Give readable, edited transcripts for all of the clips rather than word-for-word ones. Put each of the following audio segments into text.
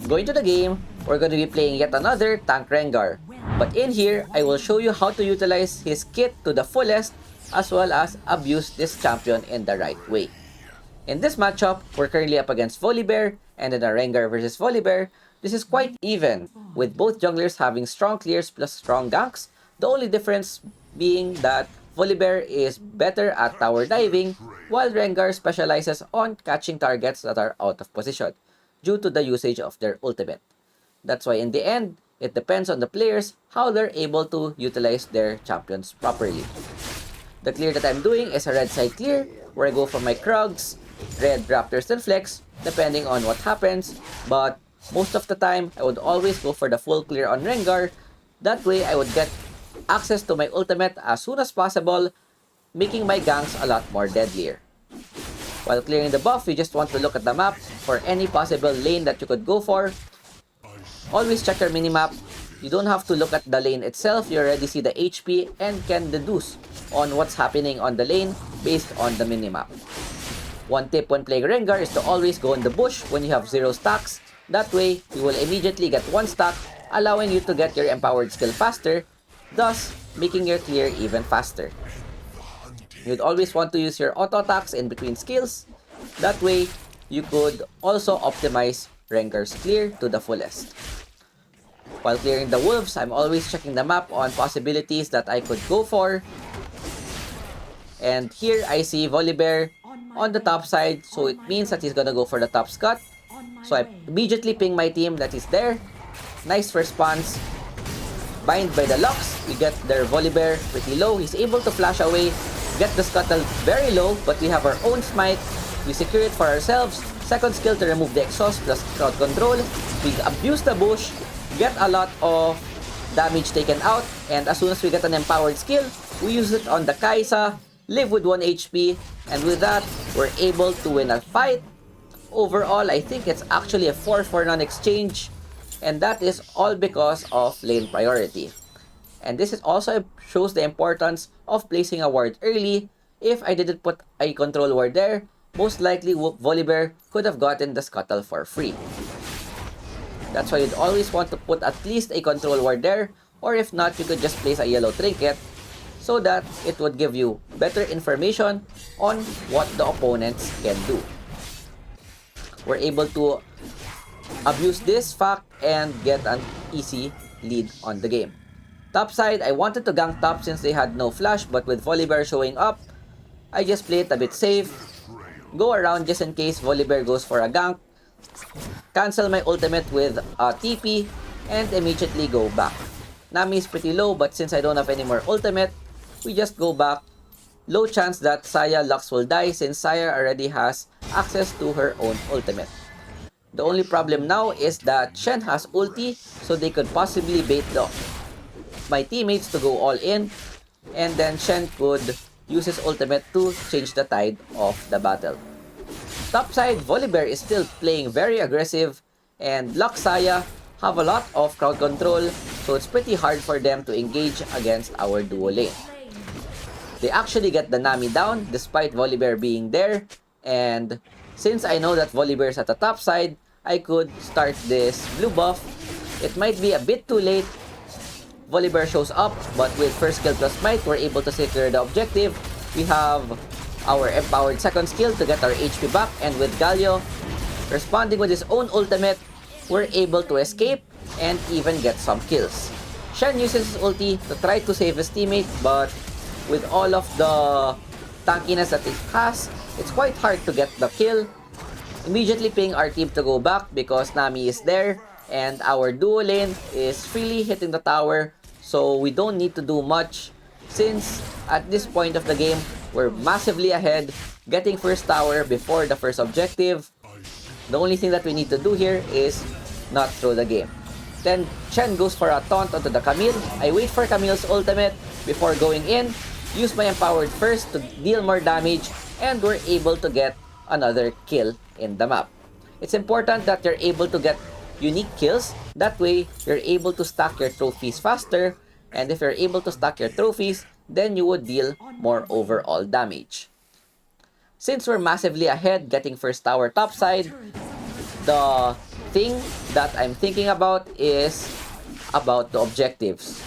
Going to the game, we're going to be playing yet another tank Rengar. But in here, I will show you how to utilize his kit to the fullest as well as abuse this champion in the right way. In this matchup, we're currently up against Volibear, and in a Rengar versus Volibear, this is quite even, with both junglers having strong clears plus strong ganks, the only difference being that Volibear is better at tower diving, while Rengar specializes on catching targets that are out of position, due to the usage of their ultimate. That's why in the end, it depends on the players how they're able to utilize their champions properly. The clear that I'm doing is a red side clear, where I go for my Krugs, red Raptors and Flex, depending on what happens, but most of the time, I would always go for the full clear on Rengar. That way, I would get access to my ultimate as soon as possible, making my ganks a lot more deadlier. While clearing the buff, you just want to look at the map for any possible lane that you could go for. Always check your minimap. You don't have to look at the lane itself, you already see the HP and can deduce on what's happening on the lane based on the minimap. One tip when playing Rengar is to always go in the bush when you have 0 stacks. That way, you will immediately get 1 stack, allowing you to get your empowered skill faster, thus making your clear even faster. You'd always want to use your auto attacks in between skills. That way, you could also optimize Rengar's clear to the fullest. While clearing the wolves, I'm always checking the map on possibilities that I could go for. And here I see Volibear on the top side, so it means that he's gonna go for the top scut. So I immediately ping my team that is there. Nice response. Bind by the Lux, we get their Volibear pretty low. He's able to flash away, get the scuttle very low, but we have our own smite. We secure it for ourselves. Second skill to remove the exhaust plus crowd control. We abuse the bush, get a lot of damage taken out, and as soon as we get an empowered skill, we use it on the Kai'Sa, live with 1 HP, and with that, we're able to win a fight. Overall, I think it's actually a 4-for-none exchange, and that is all because of lane priority. And this is also shows the importance of placing a ward early. If I didn't put a control ward there, most likely Volibear could have gotten the scuttle for free. That's why you'd always want to put at least a control ward there, or if not, you could just place a yellow trinket so that it would give you better information on what the opponents can do. We're able to abuse this fact and get an easy lead on the game. Top side, I wanted to gank top since they had no flash, but with Volibear showing up, I just play it a bit safe. Go around just in case Volibear goes for a gank. Cancel my ultimate with a TP and immediately go back. Nami is pretty low, but since I don't have any more ultimate, we just go back. Low chance that Saya Lux will die since Saya already has access to her own ultimate. The only problem now is that Shen has ulti, so they could possibly bait my teammates to go all in, and then Shen could use his ultimate to change the tide of the battle. Topside, Volibear is still playing very aggressive, and Lux Saya have a lot of crowd control, so it's pretty hard for them to engage against our duo lane. They actually get the Nami down despite Volibear being there, and since I know that Volibear is at the top side, I could start this blue buff. It might be a bit too late. Volibear shows up, but with first skill plus might, we're able to secure the objective. We have our empowered second skill to get our HP back, and with Galio responding with his own ultimate, we're able to escape and even get some kills. Shen uses his ulti to try to save his teammate, but with all of the tankiness that it has, it's quite hard to get the kill. Immediately ping our team to go back because Nami is there, and our duo lane is freely hitting the tower, so we don't need to do much since at this point of the game, we're massively ahead, getting first tower before the first objective. The only thing that we need to do here is not throw the game. Then Shen goes for a taunt onto the Camille. I wait for Camille's ultimate before going in, use my empowered first to deal more damage, and we're able to get another kill in the map. It's important that you're able to get unique kills. That way, you're able to stack your trophies faster, and if you're able to stack your trophies, then you would deal more overall damage. Since we're massively ahead, getting first tower topside, the thing that I'm thinking about is about the objectives.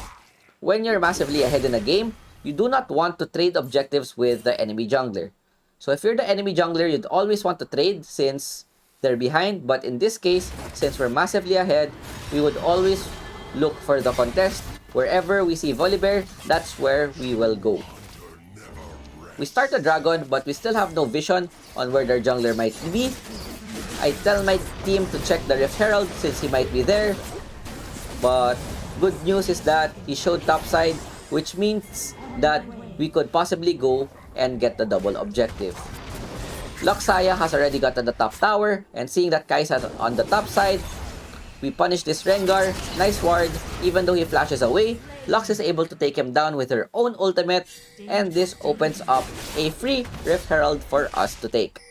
When you're massively ahead in a game, you do not want to trade objectives with the enemy jungler. So if you're the enemy jungler, you'd always want to trade since they're behind. But in this case, since we're massively ahead, we would always look for the contest. Wherever we see Volibear, that's where we will go. We start the dragon, but we still have no vision on where their jungler might be. I tell my team to check the Rift Herald since he might be there. But good news is that he showed topside, which means that we could possibly go and get the double objective. Luxaya has already gotten the top tower, and seeing that Kai'Sa on the top side, we punish this Rengar. Nice ward. Even though he flashes away, Lux is able to take him down with her own ultimate, and this opens up a free Rift Herald for us to take.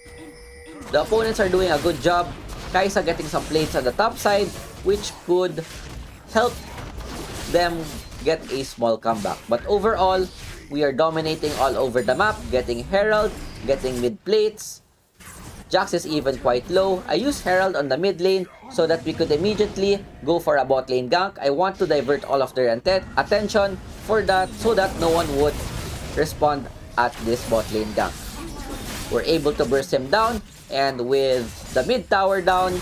The opponents are doing a good job. Kai'Sa getting some plates on the top side, which could help them get a small comeback. But overall, we are dominating all over the map, getting Herald, getting mid plates. Jax is even quite low. I use Herald on the mid lane so that we could immediately go for a bot lane gank. I want to divert all of their attention for that so that no one would respond at this bot lane gank. We're able to burst him down, and with the mid tower down,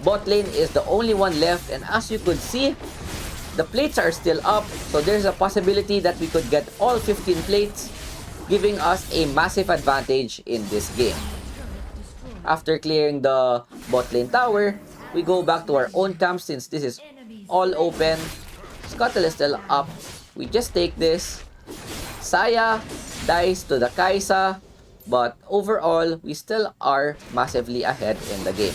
bot lane is the only one left, and as you could see, the plates are still up, so there's a possibility that we could get all 15 plates, giving us a massive advantage in this game. After clearing the bot lane tower, we go back to our own camp since this is all open. Scuttle is still up. We just take this. Saya dies to the Kai'Sa, but overall, we still are massively ahead in the game.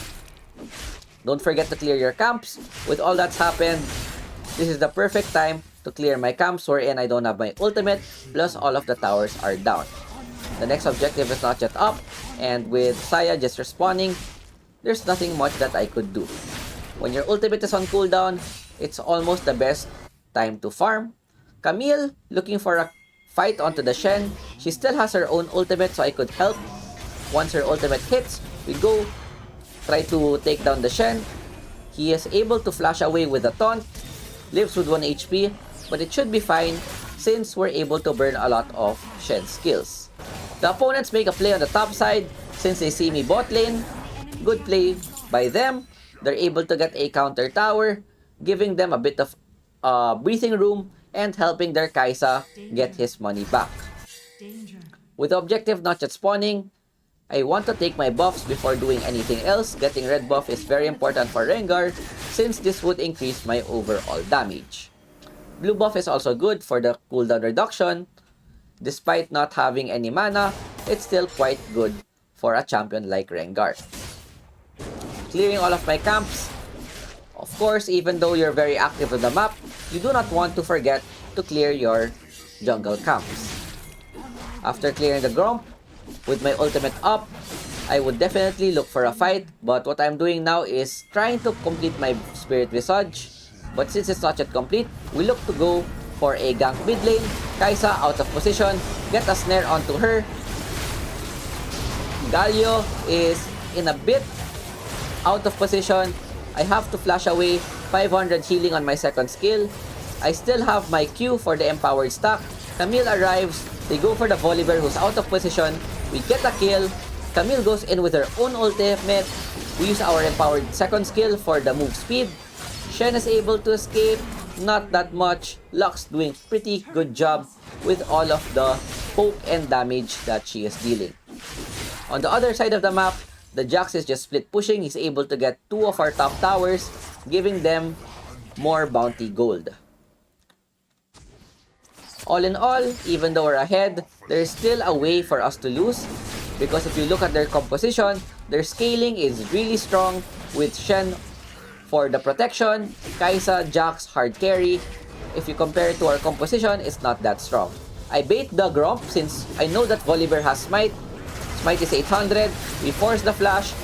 Don't forget to clear your camps. With all that's happened, this is the perfect time to clear my camps wherein I don't have my ultimate, plus all of the towers are down. The next objective is not yet up, and with Saya just respawning, there's nothing much that I could do. When your ultimate is on cooldown, it's almost the best time to farm. Camille looking for a fight onto the Shen. She still has her own ultimate, so I could help. Once her ultimate hits, we go try to take down the Shen. He is able to flash away with a taunt, lives with 1 HP, but it should be fine since we're able to burn a lot of Shen skills. The opponents make a play on the top side since they see me bot lane. Good play by them. They're able to get a counter tower, giving them a bit of breathing room and helping their Kai'Sa get his money back. With the objective not yet spawning, I want to take my buffs before doing anything else. Getting red buff is very important for Rengar since this would increase my overall damage. Blue buff is also good for the cooldown reduction. Despite not having any mana, it's still quite good for a champion like Rengar. Clearing all of my camps. Of course, even though you're very active on the map, you do not want to forget to clear your jungle camps. After clearing the Gromp, with my ultimate up, I would definitely look for a fight, but what I'm doing now is trying to complete my Spirit Visage. But since it's not yet complete, we look to go for a gank mid lane. Kai'Sa out of position, get a snare onto her. Galio is in a bit out of position. I have to flash away. 500 healing on my second skill. I still have my Q for the empowered stack. Camille arrives. They go for the Volibear who's out of position. We get a kill. Camille goes in with her own ultimate. We use our empowered second skill for the move speed. Shen is able to escape. Not that much. Lux doing pretty good job with all of the poke and damage that she is dealing. On the other side of the map, the Jax is just split pushing. He's able to get 2 of our top towers, giving them more bounty gold. All in all, even though we're ahead, there is still a way for us to lose. Because if you look at their composition, their scaling is really strong with Shen for the protection, Kai'Sa, Jax, hard carry. If you compare it to our composition, it's not that strong. I bait the Gromp since I know that Volibear has Smite. Smite is 800. We force the flash.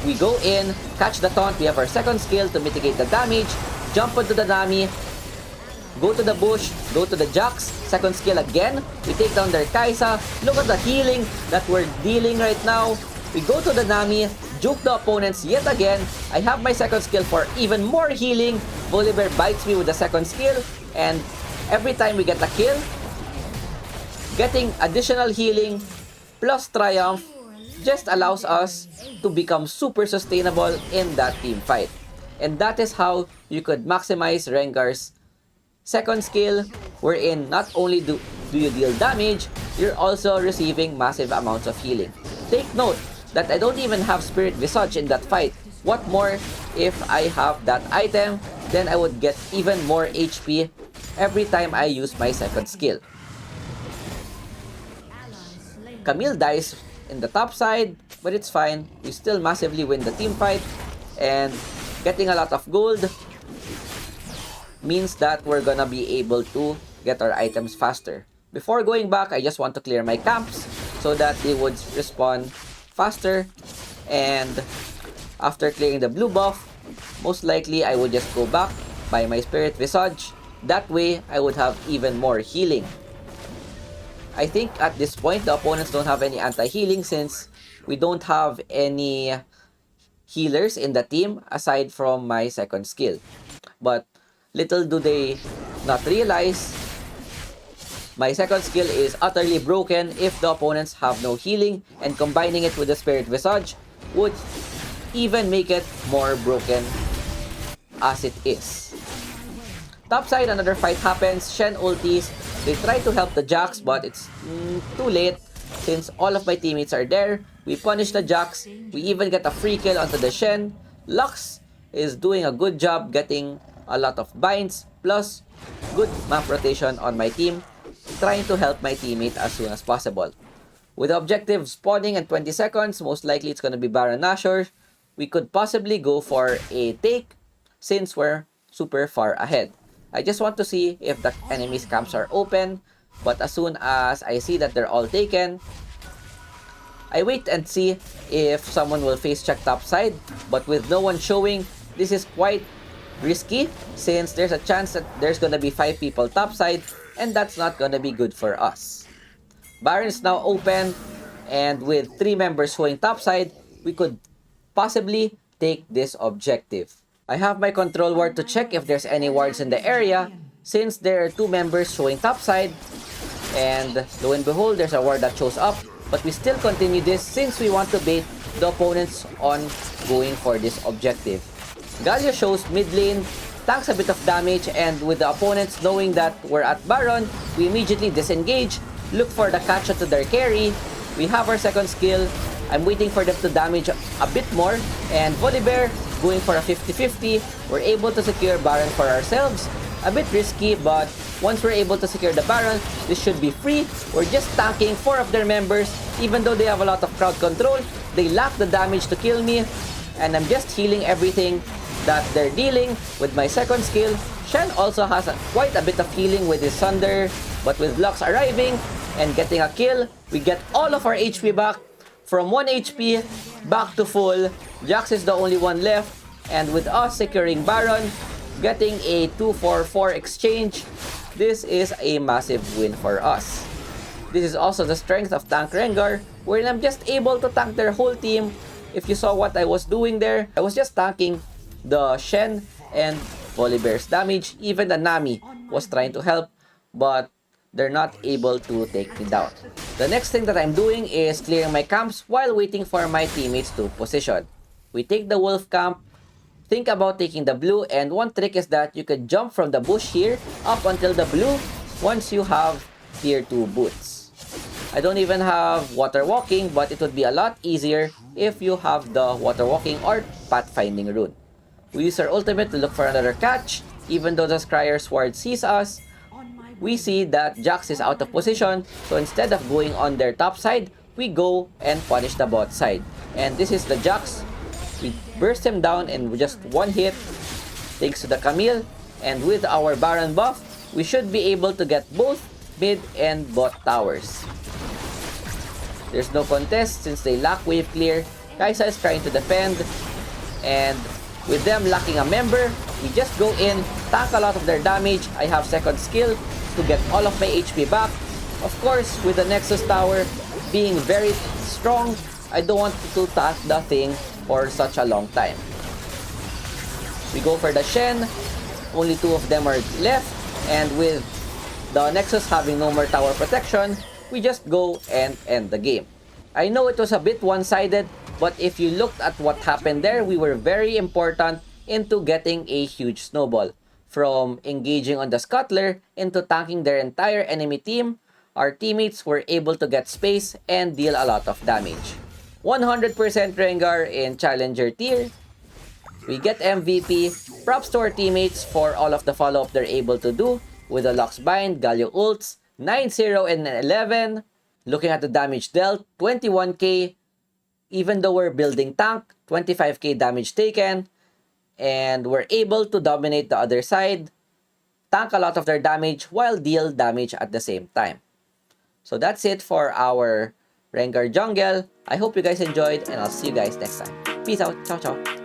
We go in, catch the taunt. We have our second skill to mitigate the damage. Jump onto the Nami. Go to the bush. Go to the Jax. Second skill again. We take down their Kai'Sa. Look at the healing that we're dealing right now. We go to the Nami. juke the opponents yet again. I have my second skill for even more healing. Volibear bites me with the second skill, and every time we get a kill, getting additional healing plus triumph just allows us to become super sustainable in that team fight. And that is how you could maximize Rengar's second skill, wherein not only do you deal damage, you're also receiving massive amounts of healing. Take note that I don't even have Spirit Visage in that fight. What more, if I have that item, then I would get even more HP every time I use my second skill. Camille dies in the top side, but it's fine. We still massively win the team fight, and getting a lot of gold means that we're gonna be able to get our items faster. Before going back, I just want to clear my camps so that they would respawn faster, and after clearing the blue buff, most likely I would just go back, buy my Spirit Visage. That way, I would have even more healing. I think at this point, the opponents don't have any anti-healing since we don't have any healers in the team aside from my second skill. But little do they not realize, my second skill is utterly broken if the opponents have no healing, and combining it with the Spirit Visage would even make it more broken as it is. Topside, another fight happens. Shen ultis. They try to help the Jax, but it's too late since all of my teammates are there. We punish the Jax. We even get a free kill onto the Shen. Lux is doing a good job getting a lot of binds, plus good map rotation on my team, trying to help my teammate as soon as possible. With the objective spawning in 20 seconds, most likely it's going to be Baron Nashor. We could possibly go for a take since we're super far ahead. I just want to see if the enemy's camps are open, but as soon as I see that they're all taken, I wait and see if someone will face check top side. But with no one showing, this is quite risky since there's a chance that there's gonna be 5 people top side, and that's not gonna be good for us. Baron is now open, and with 3 members showing top side, we could possibly take this objective. I have my control ward to check if there's any wards in the area since there are 2 members showing top side, and lo and behold, there's a ward that shows up. But we still continue this since we want to bait the opponents on going for this objective. Galio shows mid lane, tanks a bit of damage, and with the opponents knowing that we're at Baron, we immediately disengage, look for the catch to their carry. We have our second skill. I'm waiting for them to damage a bit more, and Volibear going for a 50-50. We're able to secure Baron for ourselves. A bit risky, but once we're able to secure the Baron, this should be free. We're just tanking 4 of their members. Even though they have a lot of crowd control, they lack the damage to kill me, and I'm just healing everything that they're dealing with my second skill. Shen also has quite a bit of healing with his Sunder, but with Lux arriving and getting a kill, we get all of our HP back. From 1 HP back to full. Jax is the only one left, and with us securing Baron, getting a 2-4-4 exchange, this is a massive win for us. This is also the strength of Tank Rengar, wherein I'm just able to tank their whole team. If you saw what I was doing there, I was just tanking the Shen and Volibear's damage. Even the Nami was trying to help, but they're not able to take me down. The next thing that I'm doing is clearing my camps while waiting for my teammates to position. We take the wolf camp, think about taking the blue, and one trick is that you could jump from the bush here up until the blue once you have tier 2 boots. I don't even have water walking, but it would be a lot easier if you have the water walking or pathfinding rune. We use our ultimate to look for another catch. Even though the Scryer's ward sees us, we see that Jax is out of position, so instead of going on their top side, we go and punish the bot side. And this is the Jax. We burst him down in just one hit, thanks to the Camille, and with our Baron buff, we should be able to get both mid and bot towers. There's no contest since they lack wave clear. Kai'Sa is trying to defend, and with them lacking a member, we just go in, tank a lot of their damage. I have second skill to get all of my HP back. Of course, with the Nexus Tower being very strong, I don't want to tank the thing for such a long time. We go for the Shen. Only 2 of them are left. And with the Nexus having no more tower protection, we just go and end the game. I know it was a bit one-sided, but if you looked at what happened there, we were very important into getting a huge snowball. From engaging on the scuttler into tanking their entire enemy team, our teammates were able to get space and deal a lot of damage. 100% Rengar in Challenger tier. We get MVP. Props to our teammates for all of the follow-up they're able to do with the Lux Bind, Galio ults, 9-0 and 11. Looking at the damage dealt, 21k. Even though we're building tank, 25k damage taken. And we're able to dominate the other side, tank a lot of their damage while deal damage at the same time. So that's it for our Rengar jungle. I hope you guys enjoyed and I'll see you guys next time. Peace out. Ciao, ciao.